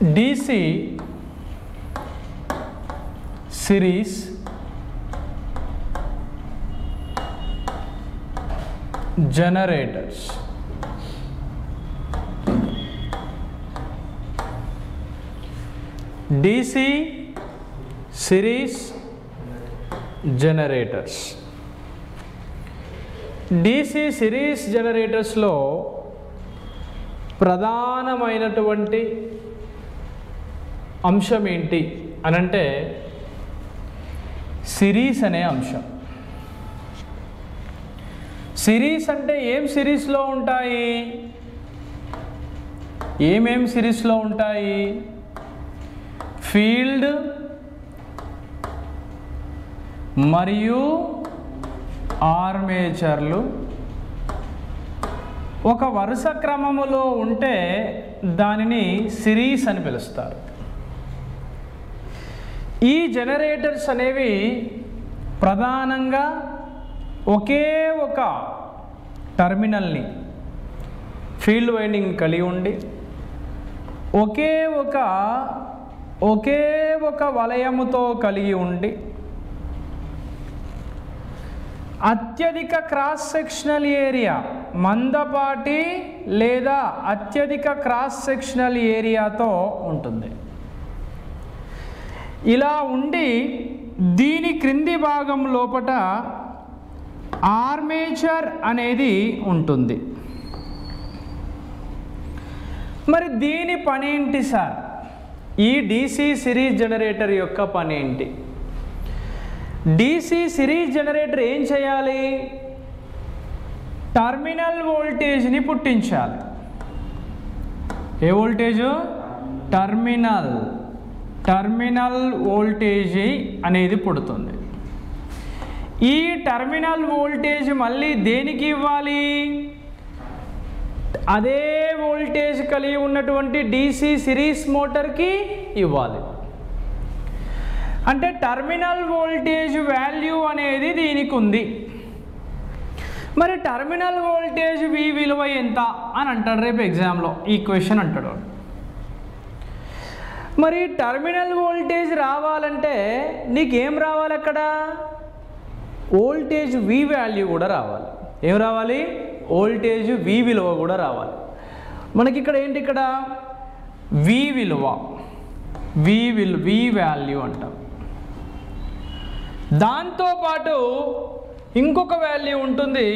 DC series generators. DC series generators. DC series generators లో ప్రధానమైనటువంటి అంశం ఏంటి అనంటే సిరీస్ అనే అంశం. సిరీస్ అంటే ఏం సిరీస్లో ఉంటాయి, ఏమేం సిరీస్లో ఉంటాయి? ఫీల్డ్ మరియు ఆర్మేచర్లు ఒక వరుస క్రమములో ఉంటే దానిని సిరీస్ అని పిలుస్తారు. ఈ జనరేటర్స్ అనేవి ప్రధానంగా ఒకే ఒక టర్మినల్ని ఫీల్డ్ వైండింగ్ కలిగి ఉండి ఒకే ఒక వలయముతో కలిగి ఉండి అత్యధిక క్రాస్ సెక్షనల్ ఏరియా, మందపాటి లేదా అత్యధిక క్రాస్ సెక్షనల్ ఏరియాతో ఉంటుంది. ఇలా ఉండి దీని క్రింది భాగం లోపట ఆర్మేచర్ అనేది ఉంటుంది. మరి దీని పని ఏంటి సార్? ఈ DC సిరీస్ జనరేటర్ యొక్క పని ఏంటి? DC సిరీస్ జనరేటర్ ఏం చేయాలి? టర్మినల్ వోల్టేజ్ని పుట్టించాలి. ఏ వోల్టేజు? టర్మినల్ వోల్టేజ్ అనేది పుడుతుంది. ఈ టర్మినల్ వోల్టేజ్ మళ్ళీ దేనికి ఇవ్వాలి? అదే వోల్టేజ్ కలిగి ఉన్నటువంటి DC సిరీస్ మోటార్కి ఇవ్వాలి. అంటే టర్మినల్ వోల్టేజ్ వాల్యూ అనేది దీనికి ఉంది. మరి టర్మినల్ వోల్టేజ్ V విలువ ఎంత అని అంటాడు రేపు ఎగ్జామ్లో. ఈ క్వశ్చన్ అంటాడు. మరి టర్మినల్ వోల్టేజ్ రావాలంటే నీకేం రావాలి? అక్కడ వోల్టేజ్ V వాల్యూ కూడా రావాలి. ఏం రావాలి? వోల్టేజ్ V విలువ కూడా రావాలి. మనకి ఇక్కడ ఏంటి? ఇక్కడ V విలువ, V వాల్యూ అంటాం. దాంతోపాటు ఇంకొక వాల్యూ ఉంటుంది,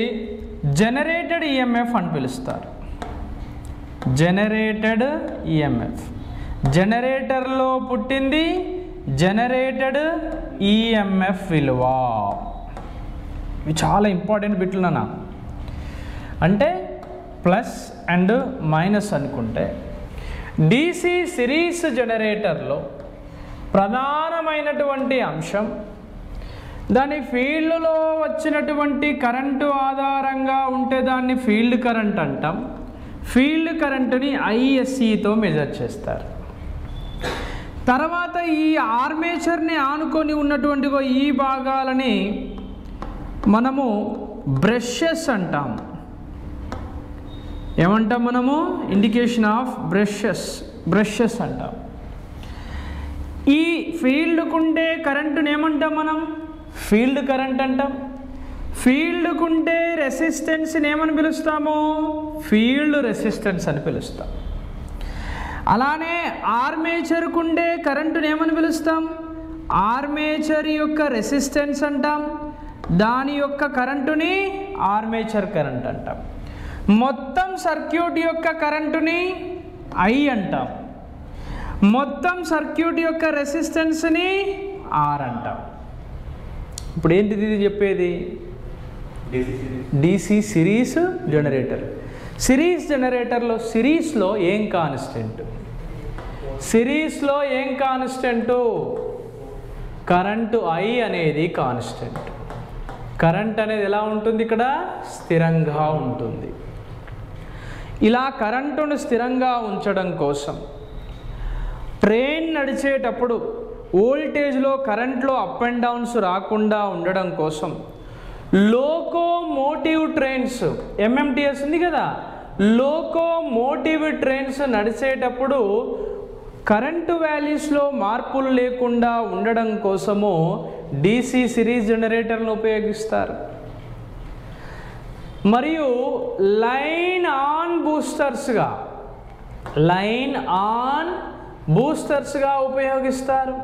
జనరేటెడ్ EMF అని పిలుస్తారు. జనరేటెడ్ EMF, జనరేటర్లో పుట్టింది జనరేటెడ్ EMF విలువ. ఇవి చాలా ఇంపార్టెంట్ బిట్లు నాన్న. అంటే ప్లస్ అండ్ మైనస్ అనుకుంటే DC సిరీస్ జనరేటర్లో ప్రధానమైనటువంటి అంశం దాని ఫీల్డ్లో వచ్చినటువంటి కరెంటు ఆధారంగా ఉంటే దాన్ని ఫీల్డ్ కరెంట్ అంటాం. ఫీల్డ్ కరెంటుని ISCతో మెజర్ చేస్తారు. తర్వాత ఈ ఆర్మేచర్ని ఆనుకొని ఉన్నటువంటి ఈ భాగాలని మనము బ్రషెస్ అంటాం. ఏమంటాం మనము? ఇండికేషన్ ఆఫ్ బ్రషెస్ అంటాం. ఈ ఫీల్డ్కుండే కరెంటుని ఏమంటాం మనం? ఫీల్డ్ కరెంట్ అంటాం. ఫీల్డ్కుండే రెసిస్టెన్స్ని ఏమని పిలుస్తాము? ఫీల్డ్ రెసిస్టెన్స్ అని పిలుస్తాం. అలానే ఆర్మేచర్కుండే కరెంటుని ఏమని పిలుస్తాం? ఆర్మేచర్ యొక్క రెసిస్టెన్స్ అంటాం. దాని యొక్క కరెంటుని ఆర్మేచర్ కరెంట్ అంటాం. మొత్తం సర్క్యూట్ యొక్క కరెంటుని I అంటాం. మొత్తం సర్క్యూట్ యొక్క రెసిస్టెన్స్ని R అంటాం. ఇప్పుడు ఏంటిది ఇది చెప్పేది? DC series generator. సిరీస్ జనరేటర్లో సిరీస్లో ఏం కాన్స్టెంట్? సిరీస్లో ఏం కాన్స్టెంటు? కరెంటు I అనేది కాన్స్టెంట్. కరెంట్ అనేది ఎలా ఉంటుంది? ఇక్కడ స్థిరంగా ఉంటుంది. ఇలా కరెంటును స్థిరంగా ఉంచడం కోసం ట్రైన్ నడిచేటప్పుడు వోల్టేజ్లో కరెంట్లో అప్ అండ్ డౌన్స్ రాకుండా ఉండడం కోసం లోకోమోటివ్ ట్రైన్స్, MMTS ఉంది కదా, లోకోమోటివ్ ట్రైన్స్ నడిచేటప్పుడు కరెంటు వాల్యూస్లో మార్పులు లేకుండా ఉండడం కోసము DC సిరీస్ జనరేటర్ను ఉపయోగిస్తారు. మరియు లైన్ ఆన్ బూస్టర్స్గా ఉపయోగిస్తారు.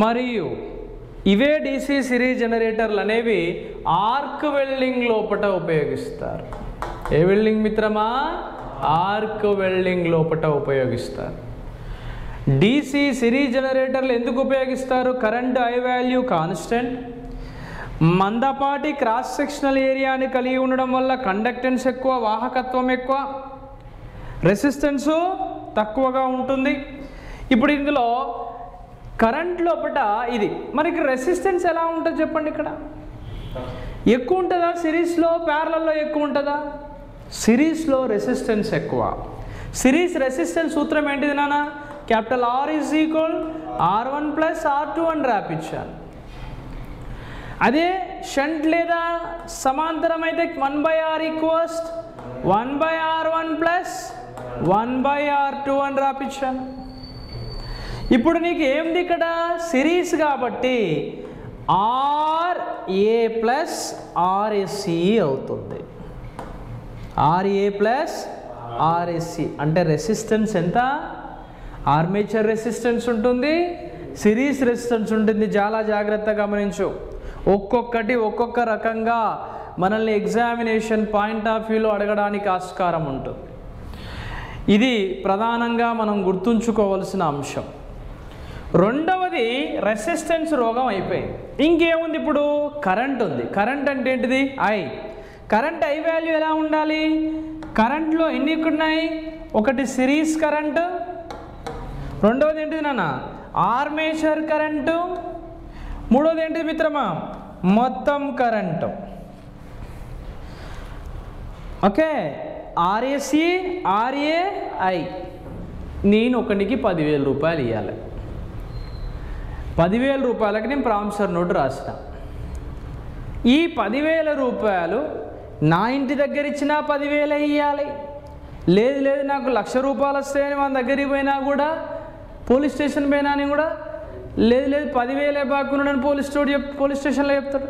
మరియు ఇవే DC సిరీస్ జనరేటర్లు అనేవి ఆర్క్ వెల్డింగ్ లోపట ఉపయోగిస్తారు. ఏ వెల్డింగ్ మిత్రమా? ఆర్క్ వెల్డింగ్ లోపట ఉపయోగిస్తారు. DC సిరీస్ జనరేటర్లు ఎందుకు ఉపయోగిస్తారు? కరెంట్ ఐ వాల్యూ కాన్స్టెంట్, మందపాటి క్రాస్ సెక్షనల్ ఏరియాని కలిగి ఉండడం వల్ల కండక్టెన్స్ ఎక్కువ, వాహకత్వం ఎక్కువ, రెసిస్టెన్సు తక్కువగా ఉంటుంది. ఇప్పుడు ఇందులో కరెంట్ లోపల ఇది మనకి రెసిస్టెన్స్ ఎలా ఉంటుంది చెప్పండి. ఇక్కడ ఎక్కువ ఉంటుందా సిరీస్లో, ప్యారలల్లో ఎక్కువ ఉంటుందా? సిరీస్లో రెసిస్టెన్స్ ఎక్కువ. సిరీస్ రెసిస్టెన్స్ సూత్రం ఏంటిది నాన్న? Capital R is equal R1 plus R2 అని రాపించాను. అదే షంట్ లేదా సమాంతరం అయితే 1/R equals 1/R1 plus 1/R2 అని రాపించాను. ఇప్పుడు నీకు ఏంది ఇక్కడ? సిరీస్ కాబట్టి RA ప్లస్ RSC అవుతుంది. RA ప్లస్ RSC అంటే రెసిస్టెన్స్ ఎంత? ఆర్మేచర్ రెసిస్టెన్స్ ఉంటుంది, సిరీస్ రెసిస్టెన్స్ ఉంటుంది. చాలా జాగ్రత్తగా గమనించు. ఒక్కొక్కటి ఒక్కొక్క రకంగా మనల్ని ఎగ్జామినేషన్ పాయింట్ ఆఫ్ వ్యూలో అడగడానికి ఆస్కారం ఉంటుంది. ఇది ప్రధానంగా మనం గుర్తుంచుకోవాల్సిన అంశం. రెండవది రెసిస్టెన్స్ రోగం అయిపోయింది. ఇంకేముంది? ఇప్పుడు కరెంట్ ఉంది. కరెంట్ అంటే ఏంటిది? ఐ. కరెంట్ ఐ వాల్యూ ఎలా ఉండాలి? కరెంట్లో ఎన్ని ఉన్నాయి? ఒకటి సిరీస్ కరెంటు, రెండవది ఏంటిది నాన్న? ఆర్మేచర్ కరెంటు, మూడవది ఏంటిది మిత్రమా? మొత్తం కరెంటు. Okay, RSC RAI. నేను ఒకనికి 10,000 రూపాయలు ఇవ్వాలి. 10,000 రూపాయలకి నేను ప్రామిసర్ నోటు రాసిన. ఈ 10,000 రూపాయలు నా ఇంటి దగ్గర ఇచ్చినా 10,000 ఇవ్వాలి. లేదు నాకు 1,00,000 రూపాయలు వస్తాయని మన దగ్గరికి పోయినా కూడా, పోలీస్ స్టేషన్ పోయినా అని కూడా లేదు 10,000 బాకున్నాడని పోలీస్ స్టేషన్లో చెప్తాడు.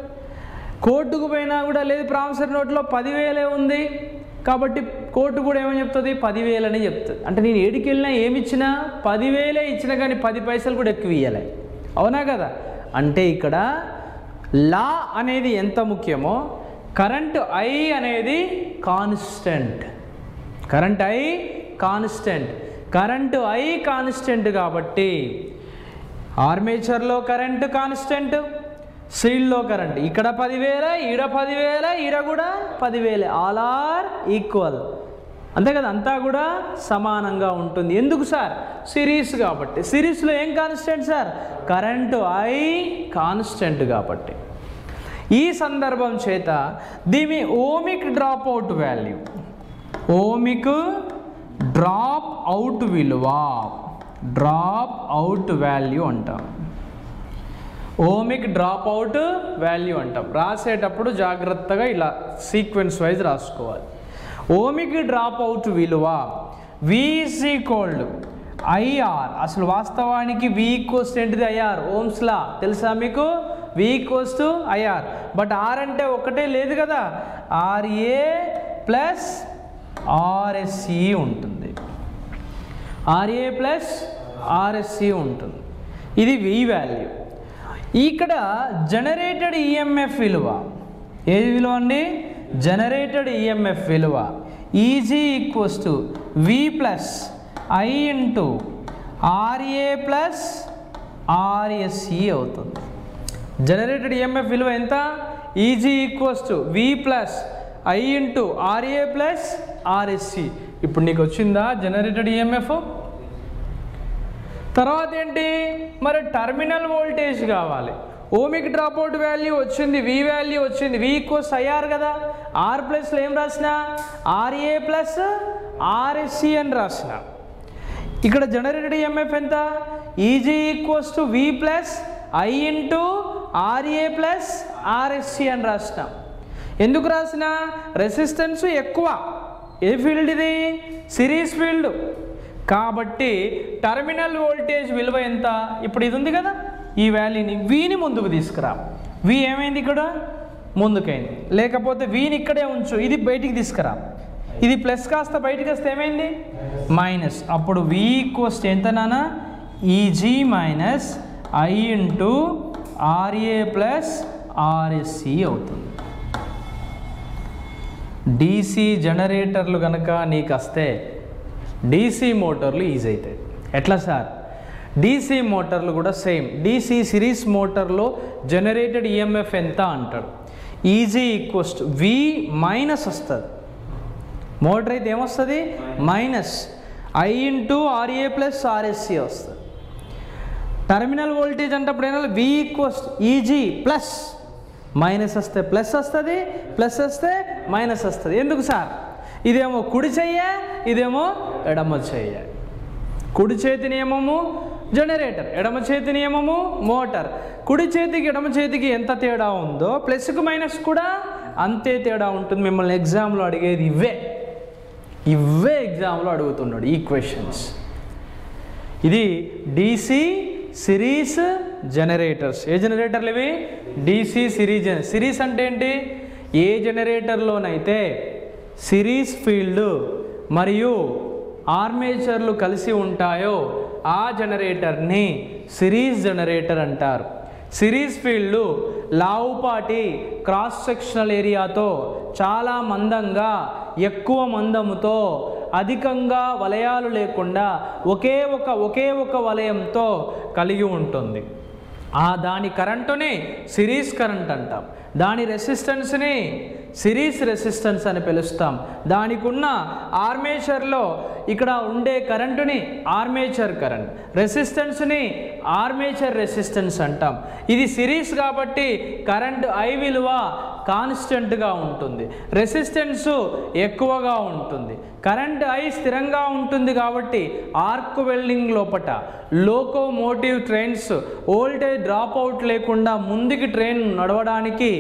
కోర్టుకు పోయినా కూడా లేదు ప్రామిసర్ నోట్లో 10,000 ఉంది కాబట్టి కోర్టు కూడా ఏమని చెప్తుంది? 10,000 అని చెప్తుంది. అంటే నేను ఏడికి వెళ్ళినా ఏమి ఇచ్చినా 10,000 ఇచ్చినా కానీ 10 పైసలు కూడా ఎక్కువ ఇవ్వాలి. అవునా కదా? అంటే ఇక్కడ లా అనేది ఎంత ముఖ్యమో కరెంటు ఐ అనేది కాన్స్టెంట్. కరెంట్ ఐ కాన్స్టెంట్ కాబట్టి ఆర్మేచర్లో కరెంటు కాన్స్టెంట్, సీల్లో కరెంట్. ఇక్కడ 10,000, ఈడ 10,000, ఈడ కూడా 10,000. All are equal. అంతే కదా? అంతా కూడా సమానంగా ఉంటుంది. ఎందుకు సార్? సిరీస్ కాబట్టి. సిరీస్లో ఏం constant sir? Current I constant కాబట్టి. ఈ సందర్భం చేత దీని ohmic drop out value, ohmic drop out విలువ, డ్రాప్ అవుట్ వాల్యూ అంటాం. ఓమిక్ డ్రాప్ అవుట్ వాల్యూ అంటాం. రాసేటప్పుడు జాగ్రత్తగా ఇలా సీక్వెన్స్ వైజ్ రాసుకోవాలి. ఓమిక్ డ్రాప్ అవుట్ విలువ V ఈజ్ ఈక్వల్ IR. అసలు వాస్తవానికి V ఈక్వల్స్ ఏంటిది? IR. ఓమ్స్ లా తెలుసా మీకు? V equals to IR. But R అంటే ఒకటే లేదు కదా, RA ప్లస్ RSC ఉంటుంది. RA ప్లస్ RSC ఉంటుంది. ఇది V వాల్యూ. ఇక్కడ జనరేటెడ్ EMF విలువ ఏది విలువ అండి? జనరేటెడ్ EMF విలువ EG equals to V plus I into RA plus RSC అవుతుంది. జనరేటెడ్ EMF విలువ ఎంత? EG equals to V plus I into RA plus RSC. ఇప్పుడు నీకు వచ్చిందా జనరేటెడ్ EMF? తర్వాత ఏంటి మరి? టర్మినల్ వోల్టేజ్ కావాలి. ఓమిక్ డ్రాప్ అవుట్ వాల్యూ వచ్చింది, V వాల్యూ వచ్చింది. V ఈక్వల్స్ IR కదా. R ప్లస్లో ఏం రాసిన? RA ప్లస్ RSC అని రాసిన. ఇక్కడ జనరేటెడ్ EMF ఎంత? EG equals to V plus I into RA plus RSC అని రాసిన. ఎందుకు రాసిన? రెసిస్టెన్స్ ఎక్కువ. ఏ ఫీల్డ్ ఇది? Series field. కాబట్టి టెర్మినల్ వోల్టేజ్ విలువ ఎంత? ఇప్పుడు ఇది ఉంది కదా, ఈ వాల్యూని వీని ముందుకు తీసుకురా. వి ఏమైంది ఇక్కడ? ముందుకైంది. లేకపోతే వీని ఇక్కడే ఉంచు, ఇది బయటికి తీసుకురా. ఇది ప్లస్ కాస్త బయటికి వస్తే ఏమైంది? మైనస్. అప్పుడు వి ఈక్వల్స్ ఎంత నాన్న? Easy minus I into R a plus R S C అవుతుంది. డీసీ జనరేటర్లు కనుక నీకు వస్తే డీసీ మోటార్లు ఈజీ అవుతాయి. ఎట్లా సార్? డీసీ మోటార్లు కూడా సేమ్. డీసీ సిరీస్ మోటార్లో జనరేటెడ్ ఈఎంఎఫ్ ఎంత అంటాడు. E g equals to V minus వస్తుంది. మోటార్ అయితే ఏమొస్తుంది? Minus I into R a plus R S C వస్తుంది. టెర్మినల్ వోల్టేజ్ అంటప్పుడు ఏమన్నా V equals E g plus minus వస్తే ప్లస్ వస్తుంది, ప్లస్ వస్తే మైనస్ వస్తుంది. ఎందుకు సార్? ఇదేమో కుడి చెయ్య, ఇదేమో ఎడమ చెయ్య. కుడి చేతి నియమము జనరేటర్, ఎడమ చేతి నియమము మోటార్. కుడి చేతికి ఎడమ చేతికి ఎంత తేడా ఉందో ప్లస్కు మైనస్ కూడా అంతే తేడా ఉంటుంది. మిమ్మల్ని ఎగ్జామ్లో అడిగేది ఇవే ఎగ్జామ్లో అడుగుతున్నాడు ఈ క్వశ్చన్స్. ఇది డీసీ సిరీస్ జనరేటర్స్. ఏ జనరేటర్లు ఇవి? DC series. సిరీస్ అంటే ఏంటి? ఏ జనరేటర్లోనైతే సిరీస్ ఫీల్డ్ మరియు ఆర్మేచర్లు కలిసి ఉంటాయో ఆ జనరేటర్ని సిరీస్ జనరేటర్ అంటారు. సిరీస్ ఫీల్డ్ లావుపాటి క్రాస్ సెక్షనల్ ఏరియాతో చాలా మందంగా, ఎక్కువ మందముతో, అధికంగా వలయాలు లేకుండా ఒకే ఒక వలయంతో కలిగి ఉంటుంది. దాని కరెంటుని సిరీస్ కరెంట్ అంటాం. దాని రెసిస్టెన్స్ని సిరీస్ రెసిస్టెన్స్ అని పిలుస్తాం. దానికి ఉన్న ఆర్మేచర్లో ఇక్కడ ఉండే కరెంటుని ఆర్మేచర్ కరెంట్, రెసిస్టెన్స్ని ఆర్మేచర్ రెసిస్టెన్స్ అంటాం. ఇది సిరీస్ కాబట్టి కరెంట్ ఐ విలువ కాన్స్టెంట్గా ఉంటుంది, రెసిస్టెన్స్ ఎక్కువగా ఉంటుంది. కరెంట్ ఐ స్థిరంగా ఉంటుంది కాబట్టి ఆర్క్ వెల్డింగ్ లోపట locomotive trains voltage drop out లేకుండా ముందుకి ట్రైన్ నడవడానికి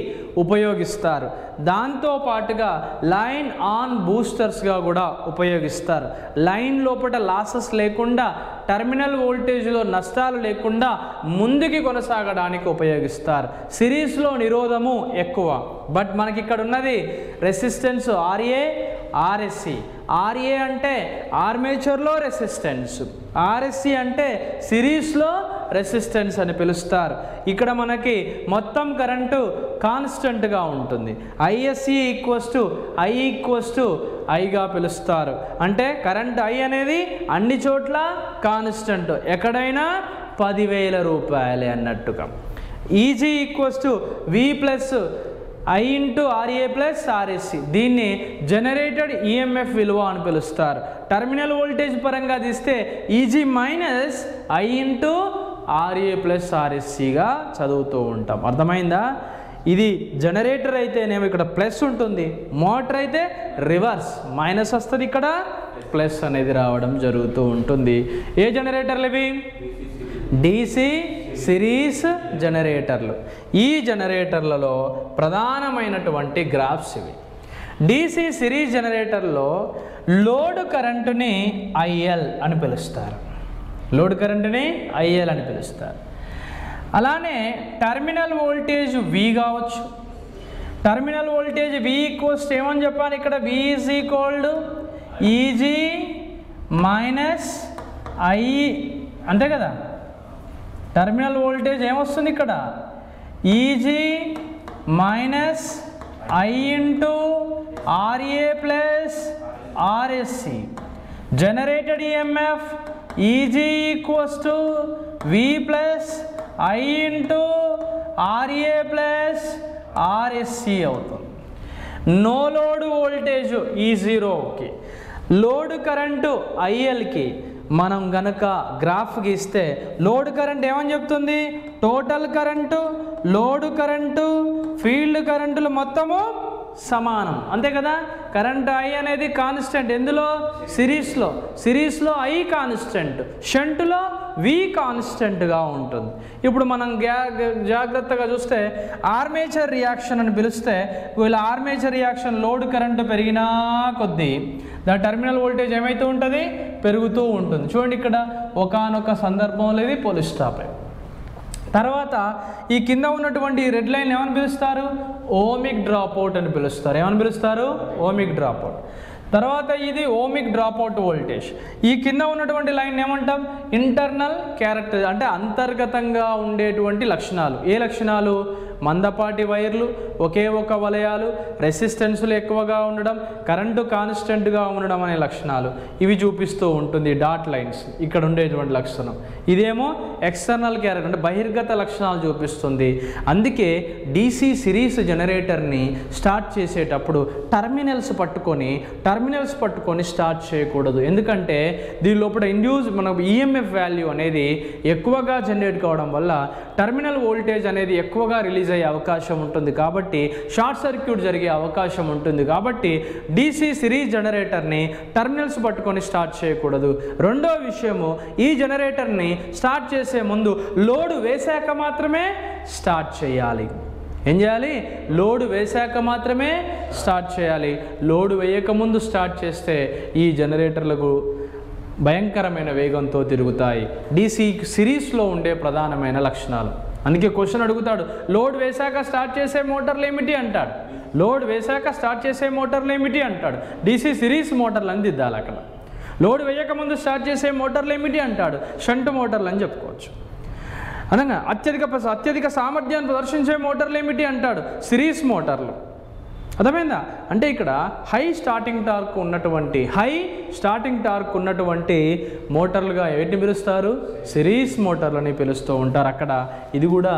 ఉపయోగిస్తారు. దాంతో పాటుగా లైన్ ఆన్ బూస్టర్స్గా కూడా ఉపయోగిస్తారు. లైన్ లోపల లాసెస్ లేకుండా, టెర్మినల్ వోల్టేజ్లో నష్టాలు లేకుండా ముందుకి కొనసాగడానికి ఉపయోగిస్తారు. సిరీస్లో నిరోధము ఎక్కువ. బట్ మనకి ఇక్కడ ఉన్నది రెసిస్టెన్స్ ఆర్ఏ, ఆర్ఎస్సి. ఆర్ఏ అంటే ఆర్మేచర్లో రెసిస్టెన్స్, ఆర్ఎస్సి అంటే సిరీస్లో రెసిస్టెన్స్ అని పిలుస్తారు. ఇక్కడ మనకి మొత్తం కరెంటు కాన్స్టెంట్గా ఉంటుంది. ఐఎస్సి ఈక్వల్స్ టు ఐగా పిలుస్తారు. అంటే కరెంట్ ఐ అనేది అన్ని చోట్ల కాన్స్టెంట్, ఎక్కడైనా 10,000 రూపాయలే అన్నట్టుగా. E g equals to V plus I into R a plus R S C. దీన్ని జనరేటెడ్ ఈఎంఎఫ్ విలువ అని పిలుస్తారు. టెర్మినల్ వోల్టేజ్ పరంగా తీస్తే E g minus I into R a plus ఆర్ఎస్సిగా చదువుతూ ఉంటాం. అర్థమైందా? ఇది జనరేటర్ అయితేనేమో ఇక్కడ ప్లస్ ఉంటుంది, మోటార్ అయితే రివర్స్ మైనస్ వస్తుంది, ఇక్కడ ప్లస్ అనేది రావడం జరుగుతూ ఉంటుంది. ఏ జనరేటర్లు ఇవి? డీసీ సిరీస్ జనరేటర్లు. ఈ జనరేటర్లలో ప్రధానమైనటువంటి గ్రాఫ్స్ ఇవి. డీసీ సిరీస్ జనరేటర్లో లోడ్ కరెంటుని ఐఎల్ అని పిలుస్తారు. లోడ్ కరెంటుని ఐఎల్ అని పిలుస్తారు. అలానే టెర్మినల్ వోల్టేజ్ వి కావచ్చు. టెర్మినల్ వోల్టేజ్ వి ఈక్వల్స్ ఏమని చెప్పాలి? ఇక్కడ V is equalled E g minus I, అంతే కదా. టెర్మినల్ వోల్టేజ్ ఏమొస్తుంది ఇక్కడ? E g minus I into R a plus R S C. Generated EMF E g equals to V plus I into R a plus R S C అవుతుంది. No load voltage ఈ జీరోకి, లోడ్ కరెంటు ఐఎల్కి మనం గనక graph గీస్తే లోడ్ కరెంట్ ఏమని చెప్తుంది? Total current, load current, field కరెంటులు మొత్తము సమానం, అంతే కదా. కరెంట్ I అనేది కాన్స్టెంట్, ఎందులో సిరీస్లో I కాన్స్టెంట్, షంట్లో V కాన్స్టెంట్గా ఉంటుంది. ఇప్పుడు మనం జాగ్రత్తగా చూస్తే ఆర్మేచర్ రియాక్షన్ అని పిలిస్తే, వీళ్ళ ఆర్మేచర్ రియాక్షన్ లోడ్ కరెంటు పెరిగినా కొద్దీ దాని టెర్మినల్ వోల్టేజ్ ఏమైతూ ఉంటుంది, పెరుగుతూ ఉంటుంది. చూడండి ఇక్కడ ఒకానొక సందర్భంలో ఇది పోలీస్ స్టాప్. తర్వాత ఈ కింద ఉన్నటువంటి రెడ్ లైన్ ఏమని పిలుస్తారు, ఓమిక్ డ్రాప్అవుట్ అని పిలుస్తారు. ఏమని పిలుస్తారు, ఓమిక్ డ్రాప్అవుట్. తర్వాత ఇది ఓమిక్ డ్రాప్అవుట్ వోల్టేజ్. ఈ కింద ఉన్నటువంటి లైన్ ఏమంటాం, ఇంటర్నల్ క్యారెక్టర్, అంటే అంతర్గతంగా ఉండేటువంటి లక్షణాలు. ఏ లక్షణాలు, మందపాటి వైర్లు, ఒకే ఒక వలయాలు, రెసిస్టెన్సులు ఎక్కువగా ఉండడం, కరెంటు కాన్స్టెంట్గా ఉండడం అనే లక్షణాలు ఇవి చూపిస్తూ ఉంటుంది డాట్ లైన్స్, ఇక్కడ ఉండేటువంటి లక్షణం. ఇదేమో ఎక్స్టర్నల్ క్యారెక్టర్, అంటే బహిర్గత లక్షణాలు చూపిస్తుంది. అందుకే DC సిరీస్ జనరేటర్ని స్టార్ట్ చేసేటప్పుడు టర్మినల్స్ పట్టుకొని స్టార్ట్ చేయకూడదు. ఎందుకంటే దీని లోపల మన EMF వాల్యూ అనేది ఎక్కువగా జనరేట్ కావడం వల్ల టర్మినల్ వోల్టేజ్ అనేది ఎక్కువగా రిలీజ్ అయ్యే అవకాశం ఉంటుంది. కాబట్టి షార్ట్ సర్క్యూట్ జరిగే అవకాశం ఉంటుంది. కాబట్టి DC సిరీస్ జనరేటర్ని టర్మినల్స్ పట్టుకొని స్టార్ట్ చేయకూడదు. రెండో విషయము, ఈ జనరేటర్ని స్టార్ట్ చేసే ముందు లోడ్ వేశాక మాత్రమే స్టార్ట్ చేయాలి. ఏం చేయాలి, లోడ్ వేశాక మాత్రమే స్టార్ట్ చేయాలి. లోడ్ వేయకముందు స్టార్ట్ చేస్తే ఈ జనరేటర్లకు భయంకరమైన వేగంతో తిరుగుతాయి. DC సిరీస్లో ఉండే ప్రధానమైన లక్షణాలు. అందుకే క్వశ్చన్ అడుగుతాడు, లోడ్ వేశాక స్టార్ట్ చేసే మోటార్లు ఏమిటి అంటాడు. DC సిరీస్ మోటార్లు అని దిద్దాలి అక్కడ. లోడ్ వేయకముందు స్టార్ట్ చేసే మోటార్లు ఏమిటి అంటాడు, షంట్ మోటార్లు అని చెప్పుకోవచ్చు. అనగా అత్యధిక సామర్థ్యాన్ని ప్రదర్శించే మోటార్లు ఏమిటి అంటాడు, సిరీస్ మోటార్లు. అర్థమైందా? అంటే ఇక్కడ హై స్టార్టింగ్ టార్క్ ఉన్నటువంటి మోటార్లుగా ఏంటిని పిలుస్తారు, సిరీస్ మోటార్లని పిలుస్తూ ఉంటారు. అక్కడ ఇది కూడా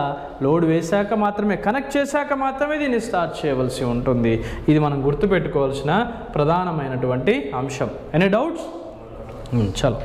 లోడ్ వేశాక మాత్రమే, కనెక్ట్ చేశాక మాత్రమే దీన్ని స్టార్ట్ చేయవలసి ఉంటుంది. ఇది మనం గుర్తుపెట్టుకోవాల్సిన ప్రధానమైనటువంటి అంశం. Any doubts? చలో.